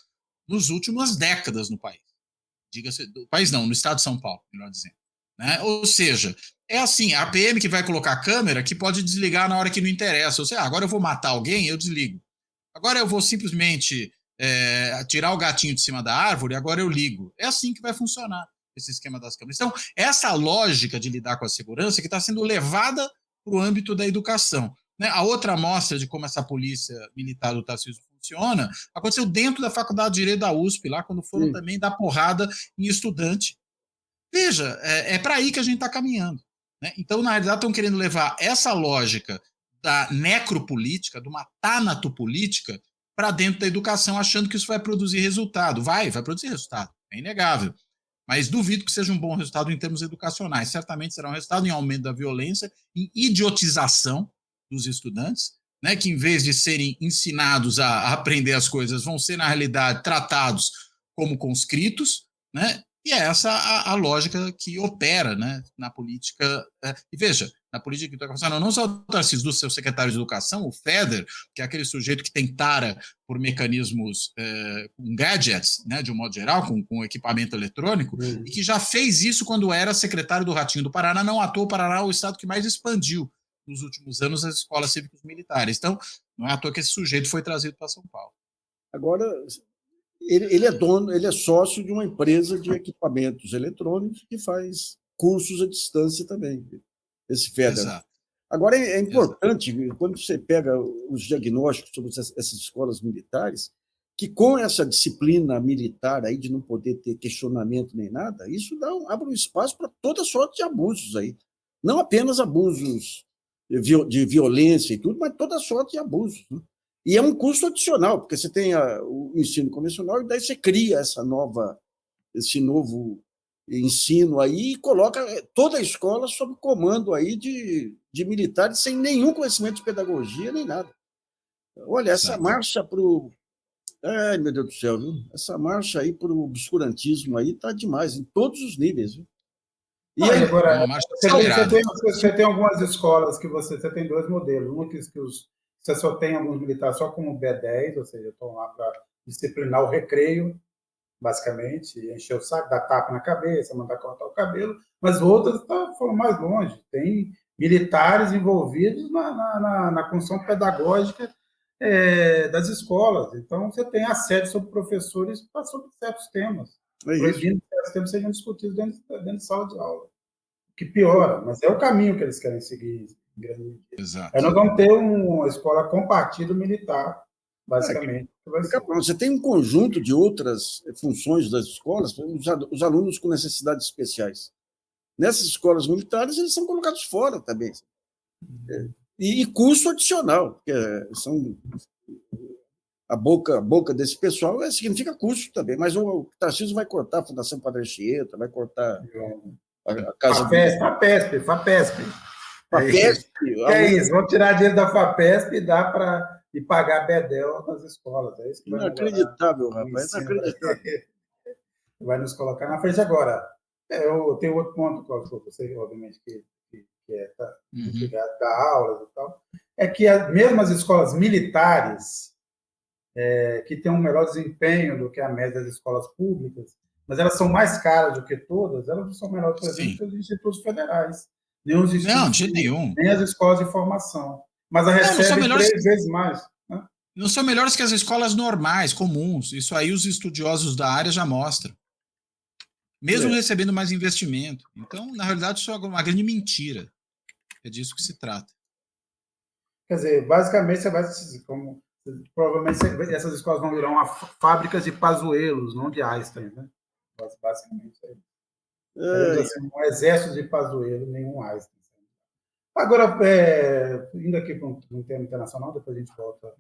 nas últimas décadas no país. Diga-se, do país não, no estado de São Paulo, melhor dizendo. Né? Ou seja, é assim, a PM que vai colocar a câmera que pode desligar na hora que não interessa. Ou seja, agora eu vou matar alguém, eu desligo. Agora eu vou simplesmente tirar o gatinho de cima da árvore, agora eu ligo. É assim que vai funcionar esse esquema das câmeras. Então, essa lógica de lidar com a segurança que está sendo levada para o âmbito da educação. Né? A outra amostra de como essa polícia militar do Tarcísio funciona aconteceu dentro da Faculdade de Direito da USP, lá quando foram também dar porrada em estudante. Veja, é para aí que a gente está caminhando. Né? Então, na realidade, estão querendo levar essa lógica da necropolítica, de uma tanatopolítica, para dentro da educação, achando que isso vai produzir resultado. Vai produzir resultado, é inegável. Mas duvido que seja um bom resultado em termos educacionais. Certamente será um resultado em aumento da violência, em idiotização dos estudantes, né, que em vez de serem ensinados a aprender as coisas, vão ser, na realidade, tratados como conscritos, né? E é essa a lógica que opera, né, na política. E veja, na política educacional, não só do Tarcísio, do seu secretário de Educação, o Feder, que é aquele sujeito que tem tara por mecanismos, com gadgets, né, de um modo geral, com equipamento eletrônico, e que já fez isso quando era secretário do Ratinho do Paraná. Não à toa, o Paraná é o estado que mais expandiu nos últimos anos as escolas cívicas militares. Então, não é à toa que esse sujeito foi trazido para São Paulo. Agora, ele é sócio de uma empresa de equipamentos eletrônicos que faz cursos à distância também, esse Feder. Exato. Agora, é importante, quando você pega os diagnósticos sobre essas escolas militares, que com essa disciplina militar aí de não poder ter questionamento nem nada, isso abre um espaço para toda sorte de abusos aí. Não apenas abusos de violência e tudo, mas toda sorte de abusos. Né? E é um custo adicional, porque você tem o ensino convencional e daí você cria esse novo ensino aí e coloca toda a escola sob comando aí de militares sem nenhum conhecimento de pedagogia nem nada. Olha, essa marcha para o... Ai, meu Deus do céu, viu? Essa marcha aí para o obscurantismo aí está demais, em todos os níveis. Viu? E aí, agora, você tem algumas escolas que você tem dois modelos. Um que você só tem alguns militares só como B10, ou seja, estão lá para disciplinar o recreio, basicamente, encher o saco, dar tapa na cabeça, mandar cortar o cabelo, mas outras foram mais longe. Tem militares envolvidos na função pedagógica das escolas. Então, você tem assédio sobre professores sobre certos temas. proibindo que esses temas sejam discutidos dentro de sala de aula, que piora, mas é o caminho que eles querem seguir. Exato. Aí nós vamos ter uma escola com partido militar, basicamente. Você tem um conjunto de outras funções das escolas, os alunos com necessidades especiais. Nessas escolas militares, eles são colocados fora também. E custo adicional, porque a boca desse pessoal significa custo também, mas o Tarcísio vai cortar a Fundação Padre Anchieta, vai cortar a Casa FAPESP. É isso, vamos tirar dinheiro da FAPESP e dar para pagar bedel nas escolas. É isso que inacreditável, rapaz, inacreditável. Vai nos colocar na frente agora. Eu tenho outro ponto, Cláudio, você, obviamente, que ligado da aula e tal, é que mesmo as escolas militares, que têm um melhor desempenho do que a média das escolas públicas, mas elas são mais caras do que todas, elas são melhores, por exemplo, que os institutos federais. Nem os institutos, nem as escolas de formação. Mas a recebem 3 vezes mais. Né? Não são melhores que as escolas normais, comuns. Isso aí os estudiosos da área já mostram. Mesmo recebendo mais investimento. Então, na realidade, isso é uma grande mentira. É disso que se trata. Quer dizer, basicamente, provavelmente essas escolas vão virar fábricas de Pazuellos, não de Einstein, né? Basicamente, assim, um exército de Pazuello, nenhum Einstein. Agora, indo aqui para um tema internacional, depois a gente volta.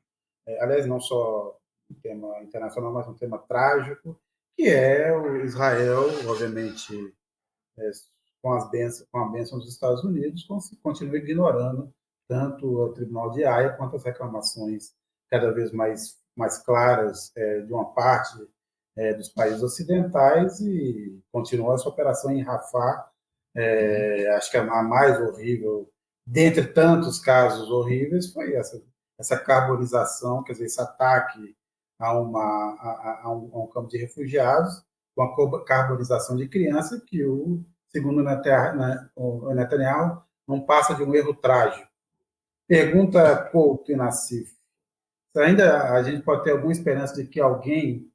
Aliás, não só um tema internacional, mas um tema trágico, que é o Israel, obviamente, com a bênção dos Estados Unidos, continua ignorando tanto o Tribunal de Haia quanto as reclamações cada vez mais claras de uma parte dos países ocidentais, e continua essa operação em Rafah. Acho que a mais horrível, dentre tantos casos horríveis, foi essa carbonização, quer dizer, esse ataque a um campo de refugiados, com a carbonização de criança, que, segundo o Netanyahu, não passa de um erro trágico. Pergunta Couto e Nassif: ainda a gente pode ter alguma esperança de que alguém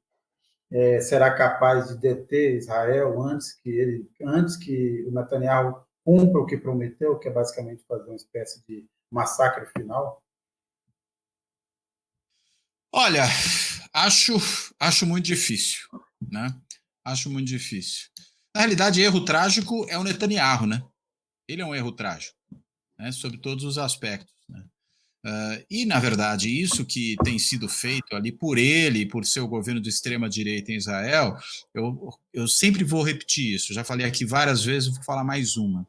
será capaz de deter Israel antes que o Netanyahu cumpra o que prometeu, que é basicamente fazer uma espécie de massacre final? Olha, acho muito difícil, né? Acho muito difícil. Na realidade, erro trágico é o Netanyahu, né? Ele é um erro trágico, né? Sob todos os aspectos, né? E, na verdade, isso que tem sido feito ali por ele, por seu governo de extrema-direita em Israel, eu sempre vou repetir isso, já falei aqui várias vezes, vou falar mais uma.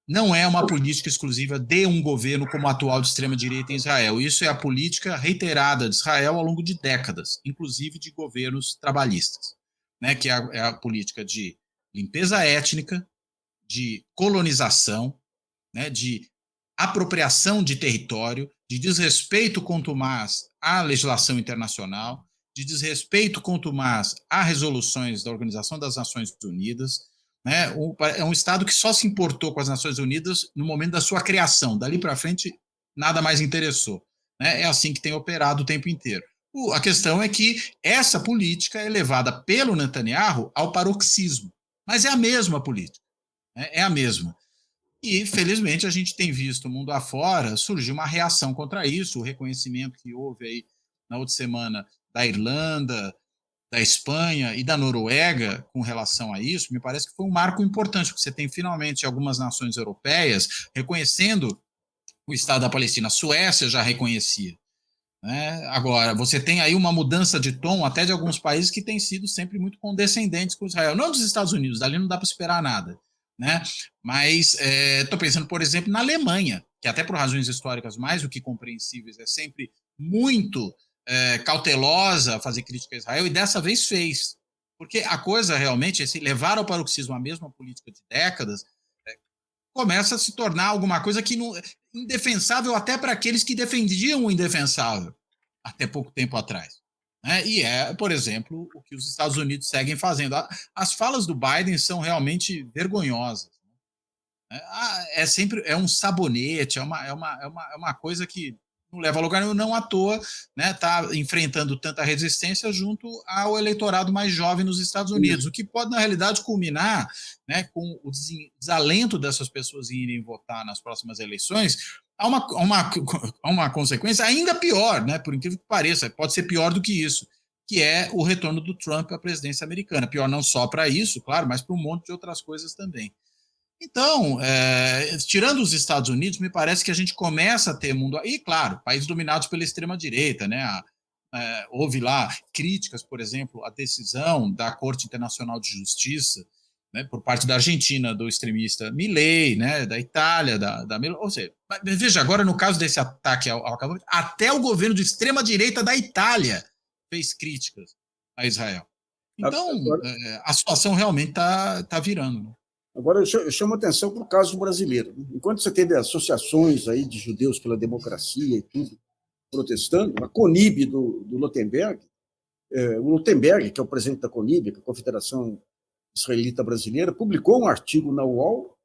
Não é uma política exclusiva de um governo como o atual de extrema-direita em Israel. Isso é a política reiterada de Israel ao longo de décadas, inclusive de governos trabalhistas, né? Que é a política de limpeza étnica, de colonização, né? De apropriação de território, de desrespeito contumaz à legislação internacional, de desrespeito contumaz a resoluções da Organização das Nações Unidas, né? É um Estado que só se importou com as Nações Unidas no momento da sua criação. Dali para frente, nada mais interessou, né? É assim que tem operado o tempo inteiro. A questão é que essa política é levada pelo Netanyahu ao paroxismo, mas é a mesma política, né? É a mesma. E, felizmente, a gente tem visto, mundo afora, surgir uma reação contra isso, o reconhecimento que houve aí na outra semana da Irlanda, da Espanha e da Noruega com relação a isso, me parece que foi um marco importante, porque você tem finalmente algumas nações europeias reconhecendo o Estado da Palestina. A Suécia já reconhecia, né? Agora, você tem aí uma mudança de tom até de alguns países que têm sido sempre muito condescendentes com Israel. Não dos Estados Unidos, dali não dá para esperar nada, né? Mas estou pensando, por exemplo, na Alemanha, que até por razões históricas mais do que compreensíveis é sempre muito cautelosa a fazer crítica a Israel, e dessa vez fez. Porque a coisa realmente, esse levar ao paroxismo a mesma política de décadas, começa a se tornar alguma coisa que não, indefensável até para aqueles que defendiam o indefensável até pouco tempo atrás. Né? E por exemplo, o que os Estados Unidos seguem fazendo. As falas do Biden são realmente vergonhosas. É sempre um sabonete, é uma coisa que não leva a lugar nenhum, não à toa, né, está enfrentando tanta resistência junto ao eleitorado mais jovem nos Estados Unidos, o que pode, na realidade, culminar, né, com o desalento dessas pessoas em irem votar nas próximas eleições, há uma consequência ainda pior, né, por incrível que pareça, pode ser pior do que isso, que é o retorno do Trump à presidência americana. Pior não só para isso, claro, mas para um monte de outras coisas também. Então, tirando os Estados Unidos, me parece que a gente começa a ter mundo... E, claro, países dominados pela extrema-direita, né? Houve lá críticas, por exemplo, à decisão da Corte Internacional de Justiça, né, por parte da Argentina, do extremista Milei, né, da Itália, ou seja, veja, agora no caso desse ataque ao acampamento, até o governo de extrema-direita da Itália fez críticas a Israel. Então, a situação realmente está virando, né? Agora, eu chamo a atenção para o caso brasileiro. Enquanto você teve associações aí de judeus pela democracia e tudo protestando, a CONIB do Lotenberg, o Lotenberg, que é o presidente da CONIB, que é a Confederação Israelita Brasileira, publicou um artigo na UOL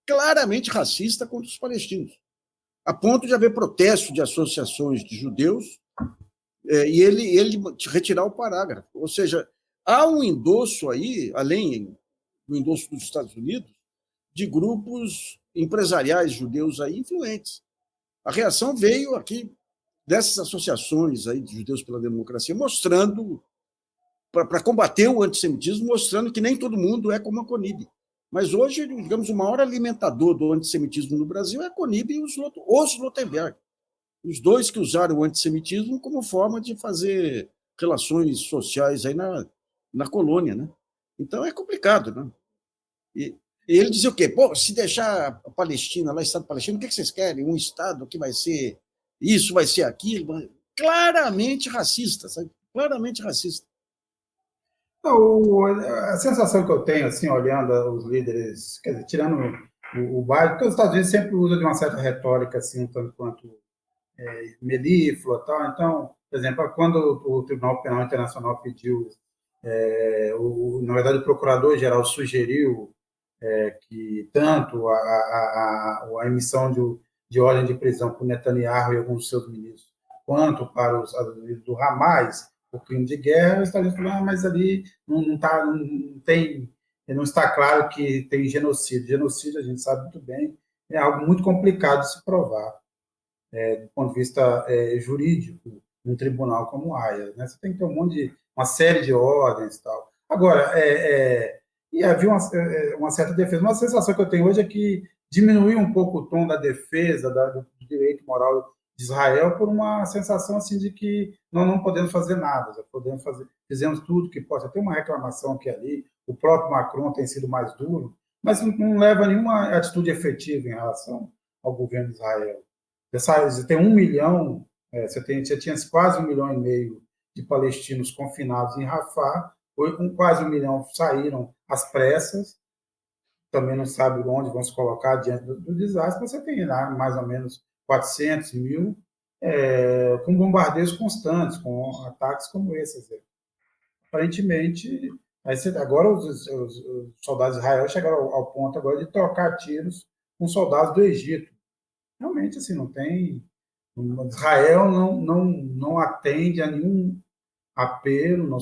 claramente racista contra os palestinos, a ponto de haver protesto de associações de judeus e ele retirar o parágrafo. Ou seja, há um endosso aí, além do endosso dos Estados Unidos, de grupos empresariais judeus aí influentes. A reação veio aqui dessas associações aí de judeus pela democracia, mostrando, para combater o antissemitismo, mostrando que nem todo mundo é como a CONIB. Mas hoje, digamos, o maior alimentador do antissemitismo no Brasil é a CONIB e os Lotenberg. Os dois que usaram o antissemitismo como forma de fazer relações sociais aí na colônia, né? Então é complicado, né? E ele dizia o quê? Pô, se deixar a Palestina, lá, Estado palestino, o que vocês querem? Um Estado que vai ser isso, vai ser aquilo? Claramente racista, sabe? Claramente racista. A sensação que eu tenho, assim, olhando os líderes, quer dizer, tirando o Biden, porque os Estados Unidos sempre usam de uma certa retórica, assim, um tanto quanto melíflua e tal. Então, por exemplo, quando o Tribunal Penal Internacional pediu, na verdade, o Procurador-Geral sugeriu que tanto a emissão de ordem de prisão por Netanyahu e alguns dos seus ministros, quanto para os líderes do Hamas, o crime de guerra, os Estados Unidos falaram, mas ali não está claro que tem genocídio. Genocídio, a gente sabe muito bem, é algo muito complicado de se provar, do ponto de vista jurídico, num tribunal como o Haia, né? Você tem que ter uma série de ordens e tal. Agora, e havia uma certa defesa. Uma sensação que eu tenho hoje é que diminuiu um pouco o tom da defesa do direito moral de Israel por uma sensação assim de que nós não podemos fazer nada, fizemos tudo que possa. Tem uma reclamação aqui ali, o próprio Macron tem sido mais duro, mas não leva a nenhuma atitude efetiva em relação ao governo de Israel. Você tem 1 milhão, você tinha quase 1,5 milhão de palestinos confinados em Rafah, com quase 1 milhão saíram às pressas, também não sabe onde vão se colocar diante do desastre. Você tem lá mais ou menos 400 mil com bombardeios constantes, com ataques como esses. Aparentemente, agora os soldados de Israel chegaram ao ponto agora de trocar tiros com soldados do Egito. Realmente, assim, não tem... Israel não atende a nenhum apelo,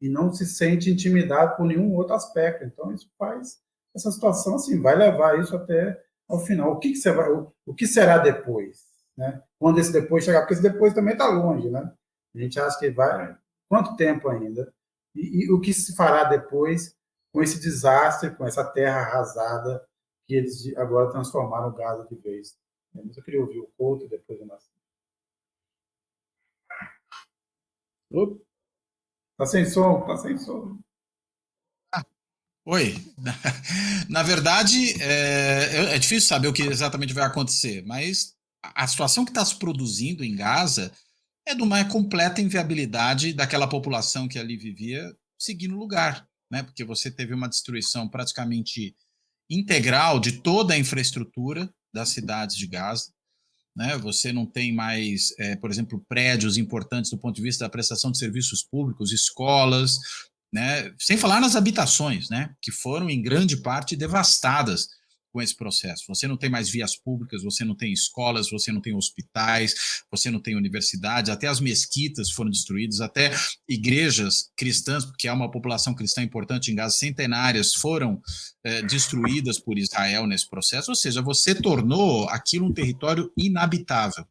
e não se sente intimidado por nenhum outro aspecto. Então, isso faz essa situação, assim, vai levar isso até ao final. O que será depois? Né? Quando esse depois chegar, porque esse depois também está longe, né? A gente acha que vai... Quanto tempo ainda? E o que se fará depois com esse desastre, com essa terra arrasada que eles agora transformaram Gaza de vez? Mas eu queria ouvir o Couto depois do Nascimento. Está sem som, está sem som. Oi. Na verdade, é difícil saber o que exatamente vai acontecer, mas a situação que está se produzindo em Gaza é de uma completa inviabilidade daquela população que ali vivia seguir no lugar, né? Porque você teve uma destruição praticamente integral de toda a infraestrutura das cidades de Gaza, né? Você não tem mais, por exemplo, prédios importantes do ponto de vista da prestação de serviços públicos, escolas, né? Sem falar nas habitações, né? Que foram em grande parte devastadas com esse processo. Você não tem mais vias públicas, você não tem escolas, você não tem hospitais, você não tem universidades, até as mesquitas foram destruídas, até igrejas cristãs, porque há uma população cristã importante em Gaza, centenárias, foram destruídas por Israel nesse processo. Ou seja, você tornou aquilo um território inabitável.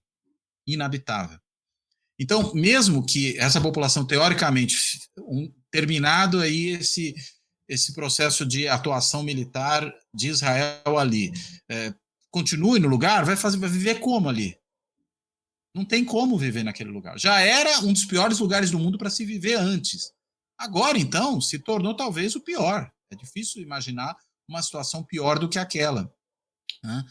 Inabitável. Então, mesmo que essa população, teoricamente, terminado aí esse processo de atuação militar de Israel ali, continue no lugar, vai viver como ali? Não tem como viver naquele lugar. Já era um dos piores lugares do mundo para se viver antes. Agora, então, se tornou talvez o pior. É difícil imaginar uma situação pior do que aquela, né?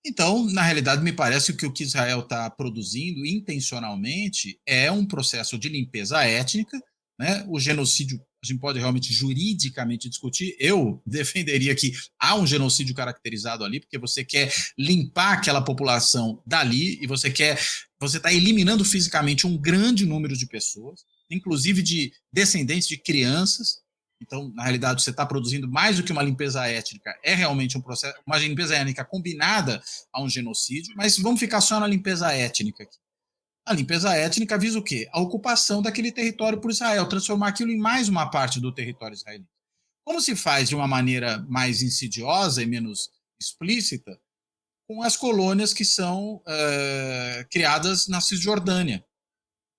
Então, na realidade, me parece que o que Israel está produzindo intencionalmente é um processo de limpeza étnica, né? O genocídio, a gente pode realmente juridicamente discutir. Eu defenderia que há um genocídio caracterizado ali, porque você quer limpar aquela população dali e você está eliminando fisicamente um grande número de pessoas, inclusive de descendentes de crianças. Então, na realidade, você está produzindo mais do que uma limpeza étnica, é realmente um processo, uma limpeza étnica combinada a um genocídio, mas vamos ficar só na limpeza étnica aqui. A limpeza étnica visa o quê? A ocupação daquele território por Israel, transformar aquilo em mais uma parte do território israelita. Como se faz de uma maneira mais insidiosa e menos explícita com as colônias que são criadas na Cisjordânia,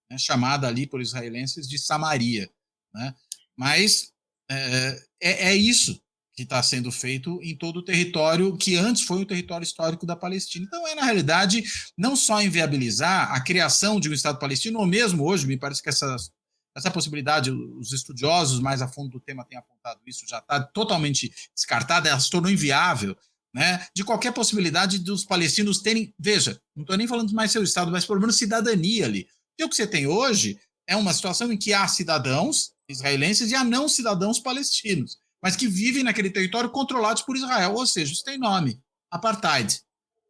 né, chamada ali por israelenses de Samaria, né? Mas é isso que está sendo feito em todo o território que antes foi o território histórico da Palestina. Então, na realidade, não só inviabilizar a criação de um Estado palestino, ou mesmo hoje, me parece que essa possibilidade, os estudiosos mais a fundo do tema têm apontado isso, já está totalmente descartada, ela se tornou inviável, né, de qualquer possibilidade dos palestinos terem, veja, não estou nem falando mais seu Estado, mas pelo menos cidadania ali. E o que você tem hoje é uma situação em que há cidadãos israelenses e há não cidadãos palestinos, mas que vivem naquele território controlados por Israel, ou seja, isso tem nome, apartheid.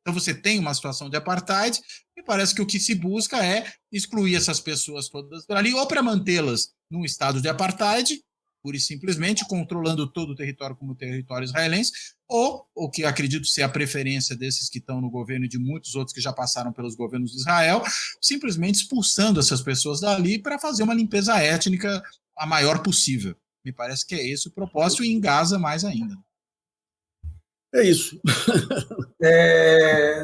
Então você tem uma situação de apartheid e parece que o que se busca é excluir essas pessoas todas ali, ou para mantê-las num estado de apartheid, pura e simplesmente controlando todo o território como território israelense, ou o que acredito ser a preferência desses que estão no governo e de muitos outros que já passaram pelos governos de Israel, simplesmente expulsando essas pessoas dali para fazer uma limpeza étnica a maior possível. Me parece que é esse o propósito, e em Gaza mais ainda. É isso.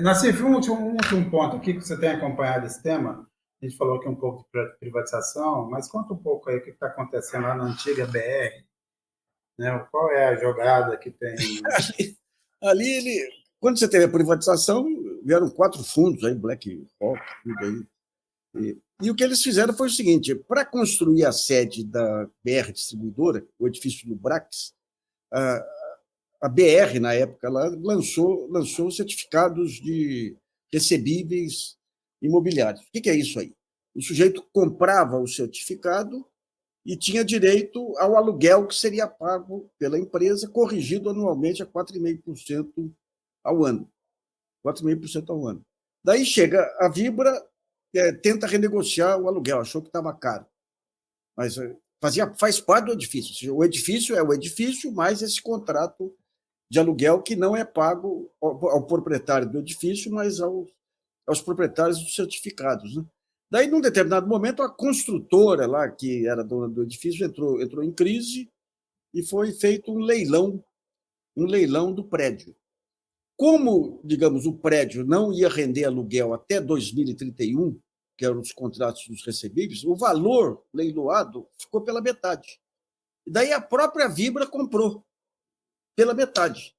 Nassif, um último ponto aqui, que você tem acompanhado esse tema. A gente falou aqui um pouco de privatização, mas conta um pouco aí o que está acontecendo lá na antiga BR. Né? Qual é a jogada que tem? Ali, quando você teve a privatização, vieram 4 fundos, aí, Black Hawk, tudo aí. E o que eles fizeram foi o seguinte: para construir a sede da BR Distribuidora, o edifício do Brax, a BR, na época, ela lançou certificados de recebíveis imobiliários. O que é isso aí? O sujeito comprava o certificado e tinha direito ao aluguel que seria pago pela empresa, corrigido anualmente a 4,5% ao ano. 4,5% ao ano. Daí chega a Vibra, tenta renegociar o aluguel, achou que estava caro. Mas faz parte do edifício. Ou seja, o edifício é o edifício, mais esse contrato de aluguel que não é pago ao proprietário do edifício, mas aos proprietários dos certificados, né? Daí, num determinado momento, a construtora lá, que era dona do edifício, entrou em crise e foi feito um leilão do prédio. Como, digamos, o prédio não ia render aluguel até 2031, que eram os contratos dos recebíveis, o valor leiloado ficou pela metade. E daí a própria Vibra comprou pela metade.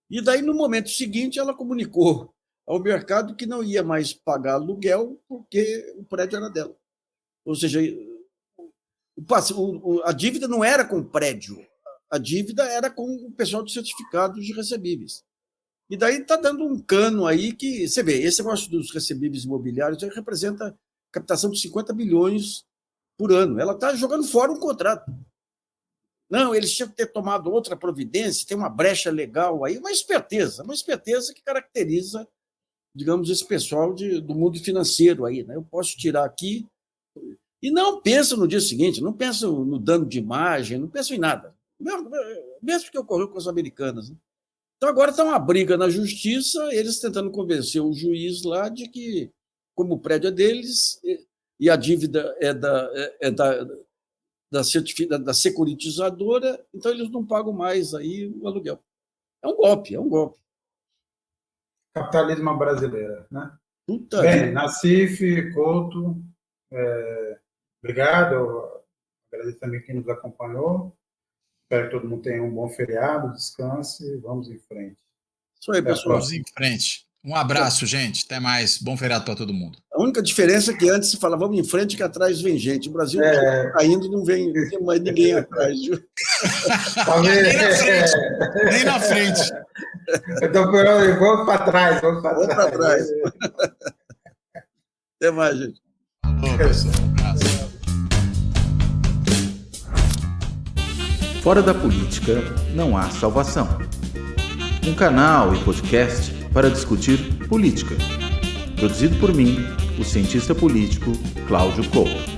E daí, no momento seguinte, ela comunicou ao mercado que não ia mais pagar aluguel porque o prédio era dela. Ou seja, a dívida não era com o prédio, a dívida era com o pessoal dos certificados de recebíveis. E daí está dando um cano aí que, você vê, esse negócio dos recebíveis imobiliários representa captação de 50 bilhões por ano. Ela está jogando fora um contrato. Não, eles tinham que ter tomado outra providência, tem uma brecha legal aí, uma esperteza que caracteriza, digamos, esse pessoal do mundo financeiro aí, né? Eu posso tirar aqui e não pensa no dia seguinte, não pensa no dano de imagem, não pensa em nada. Mesmo que ocorreu com as americanas, né? Então, agora está uma briga na justiça, eles tentando convencer o juiz lá de que, como o prédio é deles e a dívida é da securitizadora, então eles não pagam mais aí o aluguel. É um golpe. Capitalismo brasileiro, né? Puta Bem, vida. Nassif, Couto, obrigado. Eu agradeço também quem nos acompanhou. Espero que todo mundo tenha um bom feriado, descanse, vamos em frente. Isso aí, pessoal. Vamos em frente. Um abraço, gente. Até mais. Bom feriado para todo mundo. A única diferença é que antes se fala vamos em frente, que atrás vem gente. O Brasil está indo, não vem mais ninguém atrás. Viu? Nem na frente. Então, vamos para trás. Vamos para trás. Até mais, gente. Bom, pessoal. Um abraço. Fora da política não há salvação. Um canal e podcast para discutir política. Produzido por mim, o cientista político Cláudio Couto.